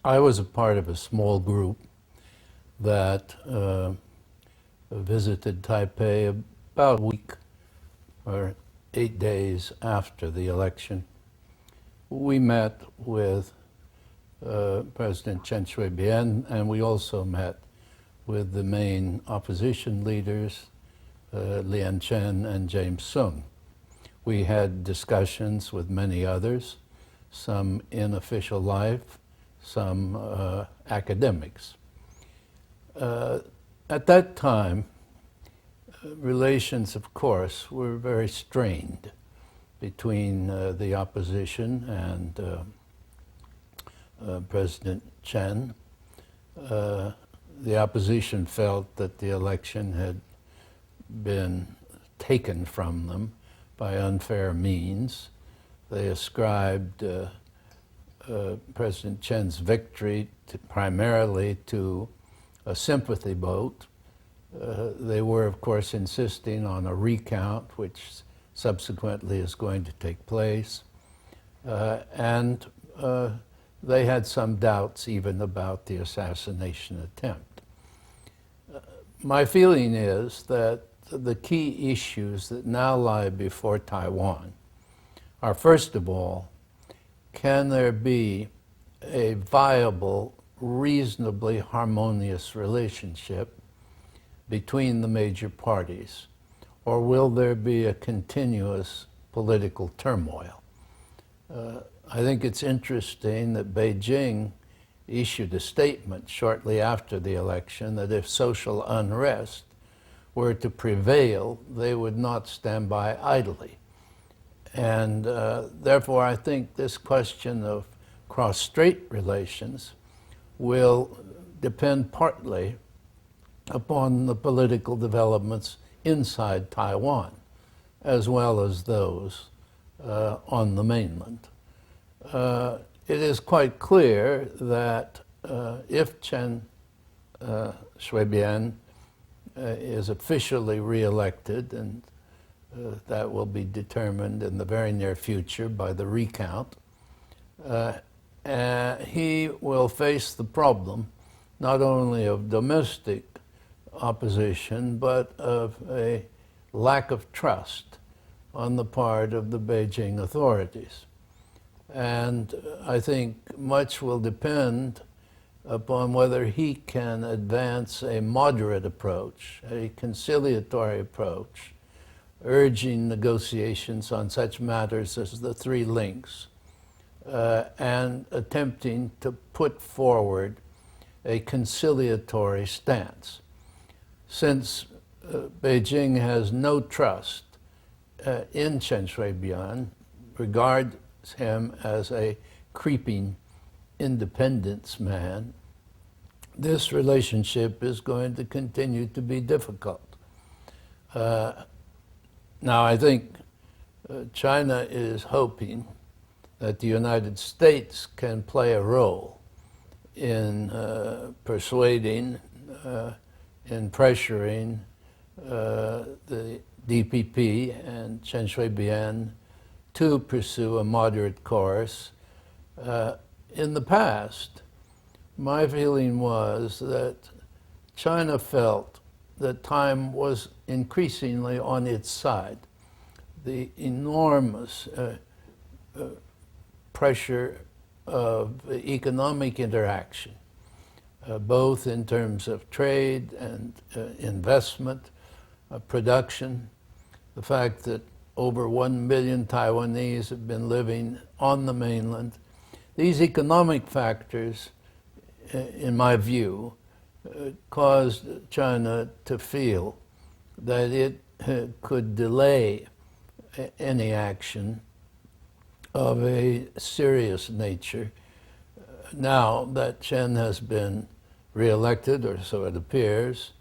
I was a part of a small group that visited Taipei about a week or 8 days after the election. We met with President Chen Shui-bian, and we also met with the main opposition leaders, Lian Chen and James Soong. We had discussions with many others, some in official life, some academics. At that time, relations, of course, were very strained between the opposition and President Chen. The opposition felt that the election had been taken from them by unfair means. They ascribed President Chen's victory primarily to a sympathy vote. They were, of course, insisting on a recount, which subsequently is going to take place. And they had some doubts even about the assassination attempt. My feeling is that the key issues that now lie before Taiwan are, first of all, can there be a viable, reasonably harmonious relationship between the major parties, or will there be a continuous political turmoil? I think it's interesting that Beijing issued a statement shortly after the election that if social unrest were to prevail, they would not stand by idly. And therefore, I think this question of cross-strait relations will depend partly upon the political developments inside Taiwan, as well as those on the mainland. It is quite clear that if Chen Shui-bian is officially re-elected, and that will be determined in the very near future by the recount, he will face the problem not only of domestic opposition, but of a lack of trust on the part of the Beijing authorities. And I think much will depend upon whether he can advance a moderate approach, a conciliatory approach, urging negotiations on such matters as the three links, and attempting to put forward a conciliatory stance. Since Beijing has no trust in Chen Shui-bian, regards him as a creeping independence man, this relationship is going to continue to be difficult. Now, I think China is hoping that the United States can play a role in persuading, in pressuring the DPP and Chen Shui-bian to pursue a moderate course. In the past, my feeling was that China felt that time was increasingly on its side. The enormous pressure of economic interaction, both in terms of trade and investment, production, the fact that over 1 million Taiwanese have been living on the mainland. These economic factors, in my view, caused China to feel that it could delay any action of a serious nature. Now that Chen has been re-elected, or so it appears,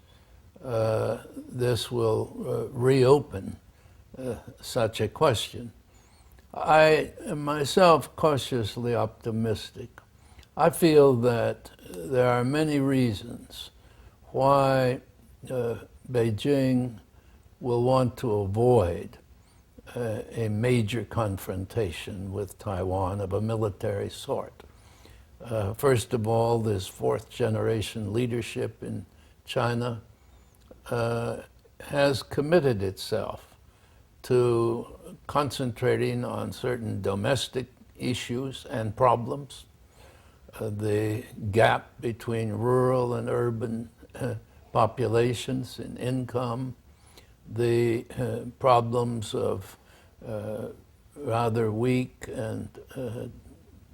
this will reopen such a question. I am myself cautiously optimistic. I feel that there are many reasons why Beijing will want to avoid a major confrontation with Taiwan of a military sort. First of all, this fourth-generation leadership in China has committed itself to concentrating on certain domestic issues and problems, the gap between rural and urban populations in income, the problems of rather weak and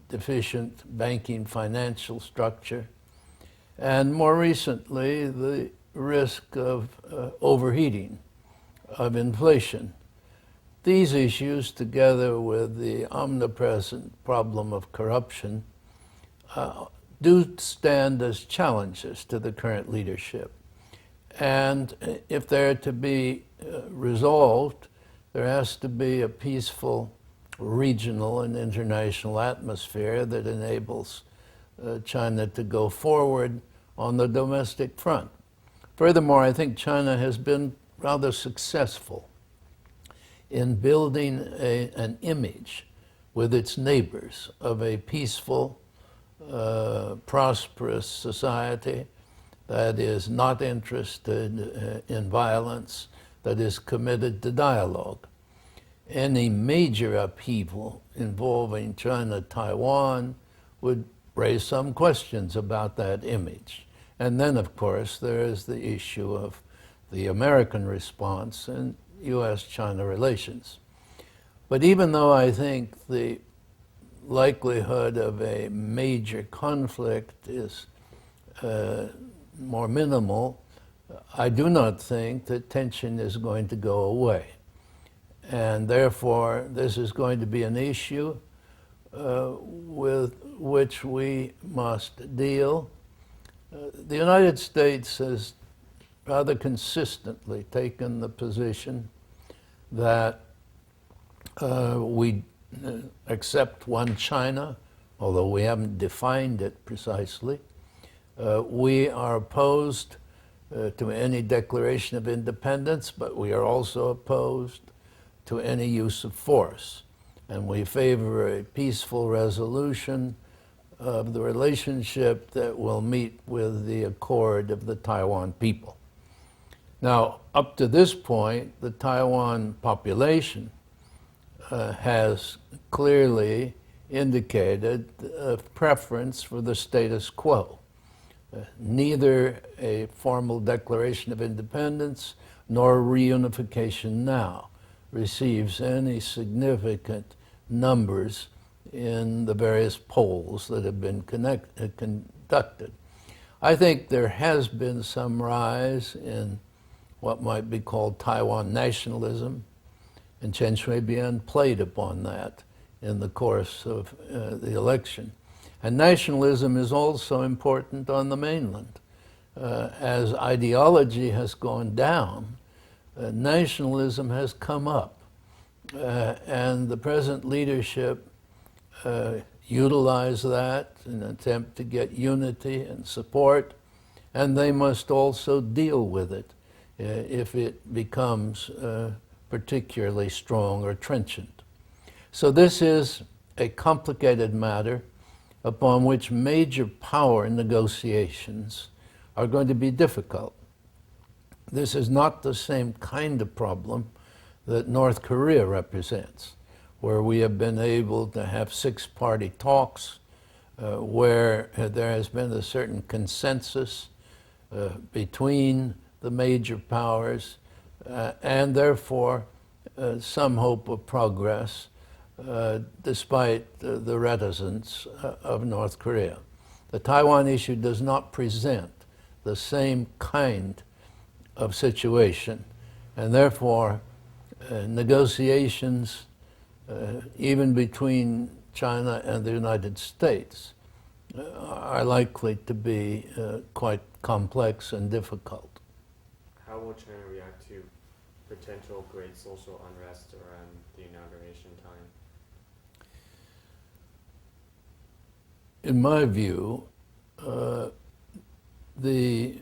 deficient banking financial structure, and more recently, the risk of overheating, of inflation. These issues, together with the omnipresent problem of corruption, do stand as challenges to the current leadership. And if they're to be resolved, there has to be a peaceful regional and international atmosphere that enables China to go forward on the domestic front. Furthermore, I think China has been rather successful in building an image with its neighbors of a peaceful, prosperous society that is not interested in violence, that is committed to dialogue. Any major upheaval involving China-Taiwan would raise some questions about that image. And then, of course, there is the issue of the American response and U.S.-China relations. But even though I think the likelihood of a major conflict is more minimal, I do not think that tension is going to go away. And therefore, this is going to be an issue with which we must deal. The United States has rather consistently taken the position that we accept one China, although we haven't defined it precisely. We are opposed to any declaration of independence, but we are also opposed to any use of force. And we favor a peaceful resolution of the relationship that will meet with the accord of the Taiwan people. Now, up to this point, the Taiwan population has clearly indicated a preference for the status quo. Neither a formal declaration of independence nor reunification now receives any significant numbers in the various polls that have been conducted. I think there has been some rise in what might be called Taiwan nationalism, and Chen Shui-bian played upon that in the course of the election. And nationalism is also important on the mainland. As ideology has gone down, nationalism has come up. And the present leadership utilize that in an attempt to get unity and support, and they must also deal with it if it becomes particularly strong or trenchant. So this is a complicated matter upon which major power negotiations are going to be difficult. This is not the same kind of problem that North Korea represents, where we have been able to have six-party talks, where there has been a certain consensus between the major powers, and therefore some hope of progress, despite the reticence of North Korea. The Taiwan issue does not present the same kind of situation, and therefore negotiations, even between China and the United States, are likely to be quite complex and difficult. How will China react to potential great social unrest around the inauguration time? In my view, the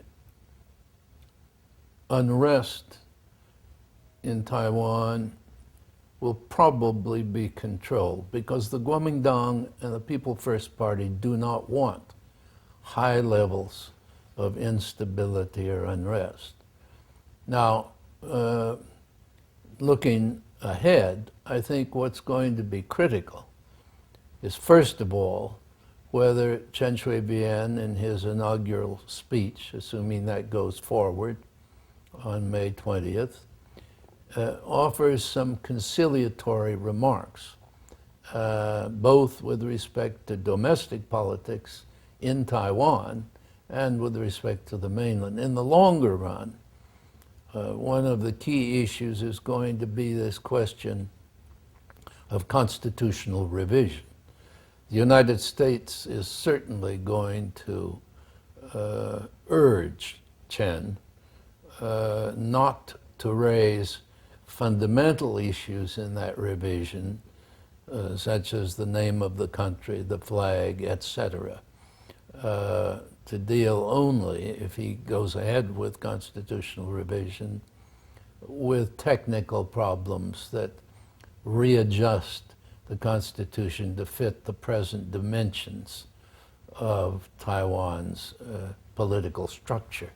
unrest in Taiwan will probably be controlled because the Kuomintang and the People First Party do not want high levels of instability or unrest. Now, looking ahead, I think what's going to be critical is, first of all, whether Chen Shui-bian in his inaugural speech, assuming that goes forward on May 20th, offers some conciliatory remarks, both with respect to domestic politics in Taiwan and with respect to the mainland. In the longer run, one of the key issues is going to be this question of constitutional revision. The United States is certainly going to urge Chen not to raise fundamental issues in that revision, such as the name of the country, the flag, etc., to deal only, if he goes ahead with constitutional revision, with technical problems that readjust the Constitution to fit the present dimensions of Taiwan's political structure.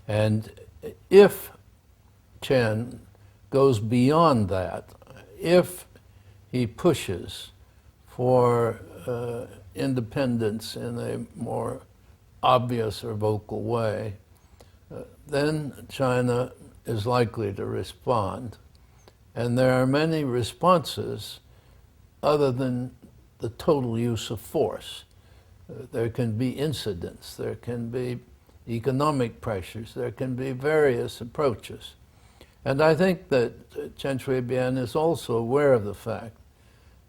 And if Chen goes beyond that, if he pushes for independence in a more obvious or vocal way, then China is likely to respond. And there are many responses other than the total use of force. There can be incidents, there can be economic pressures, there can be various approaches. And I think that Chen Shui-bian is also aware of the fact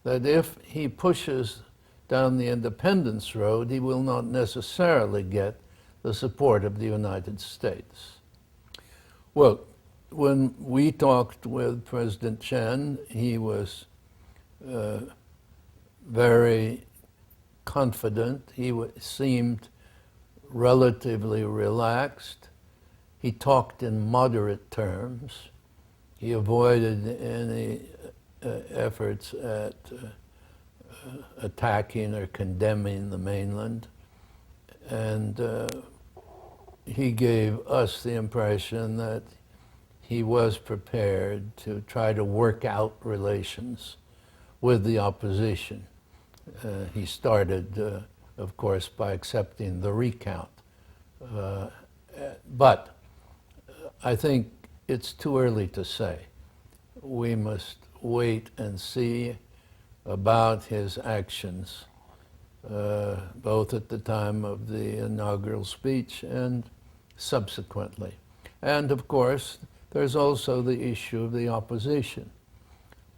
that if he pushes down the independence road, he will not necessarily get the support of the United States. Well, when we talked with President Chen, he was very confident. He seemed relatively relaxed. He talked in moderate terms. He avoided any efforts at attacking or condemning the mainland. And he gave us the impression that he was prepared to try to work out relations with the opposition. He started, of course, by accepting the recount. But I think it's too early to say. We must wait and see about his actions, both at the time of the inaugural speech and subsequently. And of course, there's also the issue of the opposition.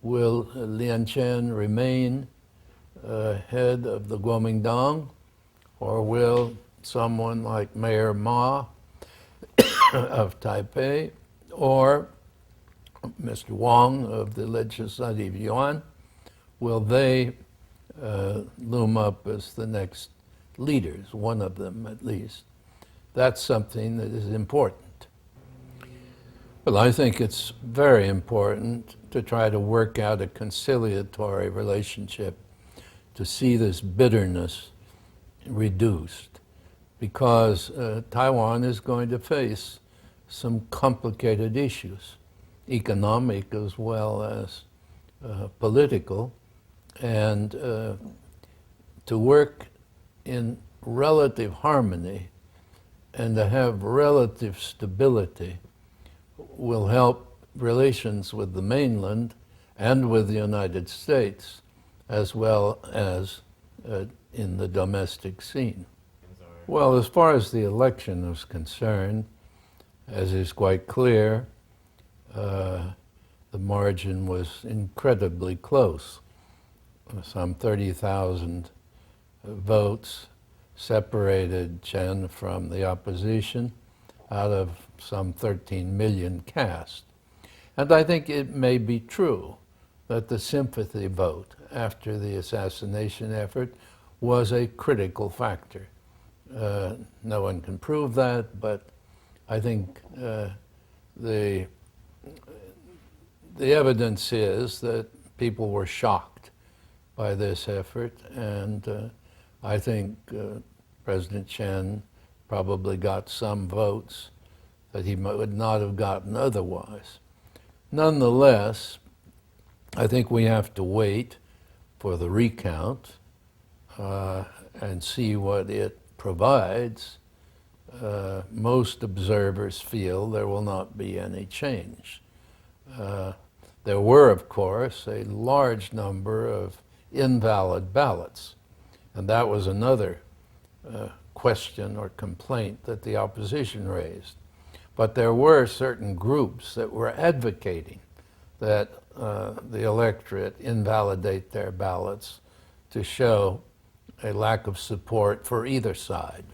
Will Lian Chen remain head of the Kuomintang, or will someone like Mayor Ma of Taipei or Mr. Wang of the Legislative Yuan, will they loom up as the next leaders, one of them at least? That's something that is important. Well, I think it's very important to try to work out a conciliatory relationship to see this bitterness reduced, because Taiwan is going to face some complicated issues, economic as well as political, and to work in relative harmony and to have relative stability will help relations with the mainland and with the United States, as well as in the domestic scene. Well, as far as the election is concerned, as is quite clear, the margin was incredibly close. Some 30,000 votes separated Chen from the opposition out of some 13 million cast. And I think it may be true that the sympathy vote after the assassination effort was a critical factor. No one can prove that, but I think the the evidence is that people were shocked by this effort, and I think President Chen probably got some votes that he would not have gotten otherwise. Nonetheless, I think we have to wait for the recount and see what it provides. Most observers feel there will not be any change. There were, of course, a large number of invalid ballots, and that was another question or complaint that the opposition raised. But there were certain groups that were advocating that the electorate invalidate their ballots to show a lack of support for either side.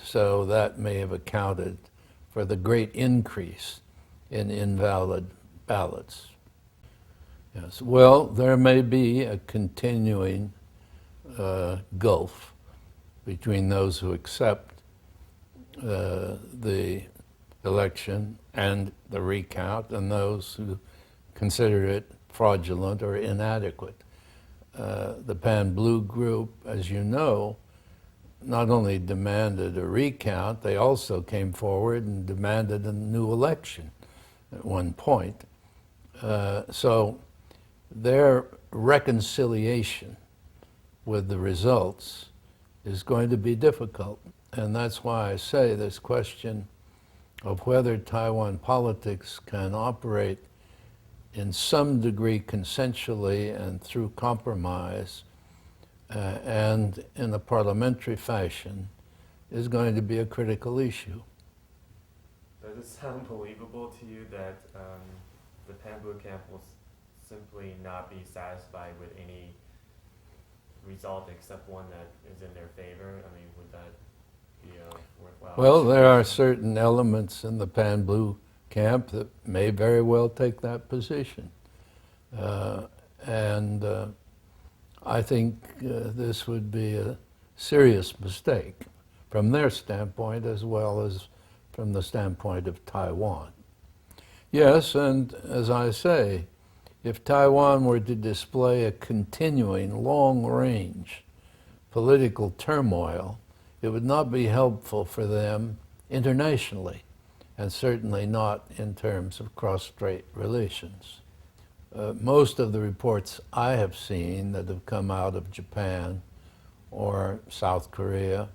So that may have accounted for the great increase in invalid ballots. Yes. Well, there may be a continuing gulf between those who accept the election and the recount and those who consider it fraudulent or inadequate. The Pan-Blue group, as you know, not only demanded a recount, they also came forward and demanded a new election at one point. So their reconciliation with the results is going to be difficult. And that's why I say this question of whether Taiwan politics can operate in some degree consensually and through compromise and in a parliamentary fashion is going to be a critical issue. Does it sound believable to you that the Pan-Blue camp will simply not be satisfied with any result except one that is in their favor? I mean, would that be worthwhile? Well, there are certain elements in the Pan-Blue camp that may very well take that position. I think this would be a serious mistake from their standpoint as well as from the standpoint of Taiwan. Yes, and as I say, if Taiwan were to display a continuing long-range political turmoil, it would not be helpful for them internationally, and certainly not in terms of cross-strait relations. Most of the reports I have seen that have come out of Japan or South Korea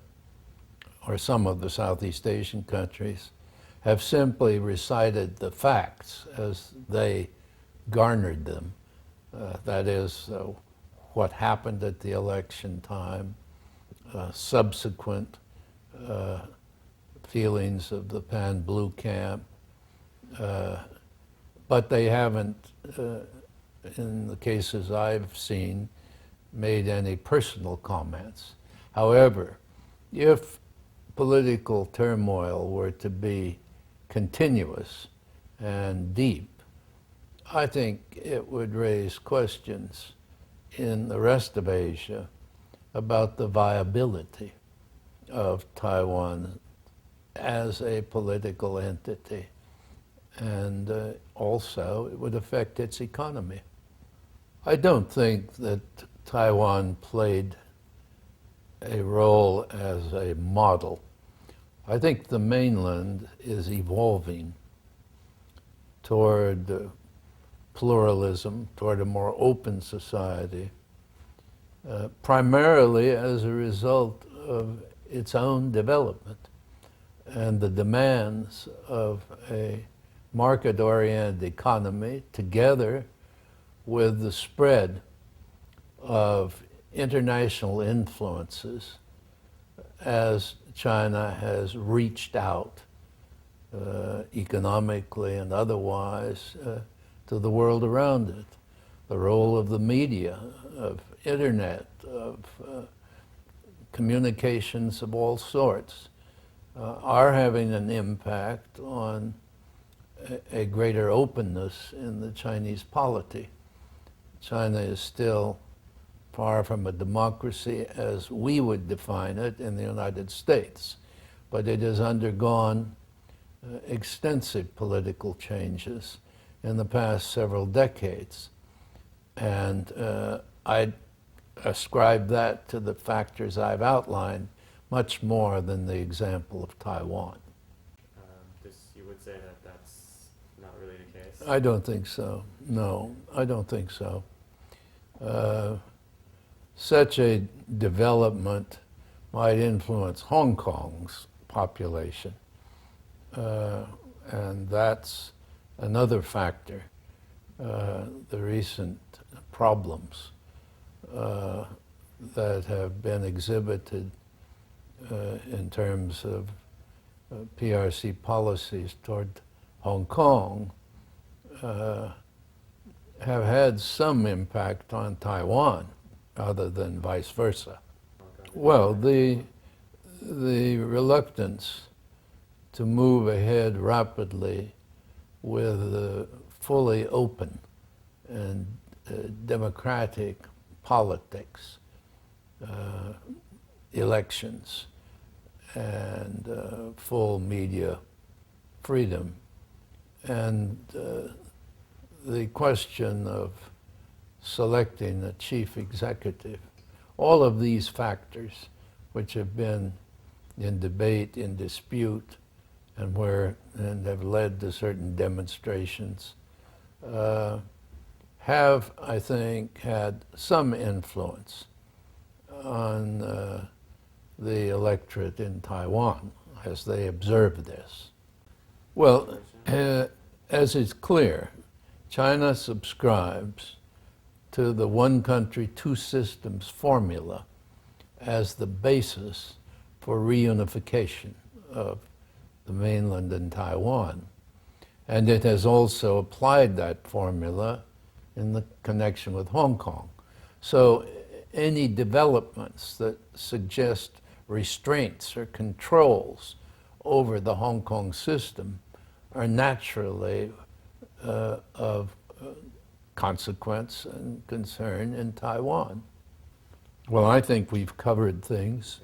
or some of the Southeast Asian countries have simply recited the facts as they garnered them. That is, what happened at the election time, subsequent feelings of the Pan-Blue camp, but they haven't, in the cases I've seen, made any personal comments. However, if political turmoil were to be continuous and deep, I think it would raise questions in the rest of Asia about the viability of Taiwan as a political entity. And also, it would affect its economy. I don't think that Taiwan played a role as a model. I think the mainland is evolving toward pluralism, toward a more open society, primarily as a result of its own development and the demands of a market-oriented economy, together with the spread of international influences as China has reached out economically and otherwise to the world around it. The role of the media, of internet, of communications of all sorts are having an impact on a greater openness in the Chinese polity. China is still far from a democracy as we would define it in the United States, but it has undergone extensive political changes in the past several decades. And I ascribe that to the factors I've outlined much more than the example of Taiwan. You would say that that's not really the case? I don't think so. No, I don't think so. Such a development might influence Hong Kong's population. And that's another factor. The recent problems that have been exhibited in terms of PRC policies toward Hong Kong have had some impact on Taiwan, other than vice versa. Well, the reluctance to move ahead rapidly with fully open and democratic politics, elections, and full media freedom, and the question of selecting a chief executive. All of these factors, which have been in debate, in dispute, and have led to certain demonstrations, have, I think, had some influence on the electorate in Taiwan as they observe this. Well, as is clear, China subscribes to the one country, two systems formula as the basis for reunification of the mainland and Taiwan. And it has also applied that formula in the connection with Hong Kong. So any developments that suggest restraints or controls over the Hong Kong system are naturally of consequence and concern in Taiwan. Well, I think we've covered things.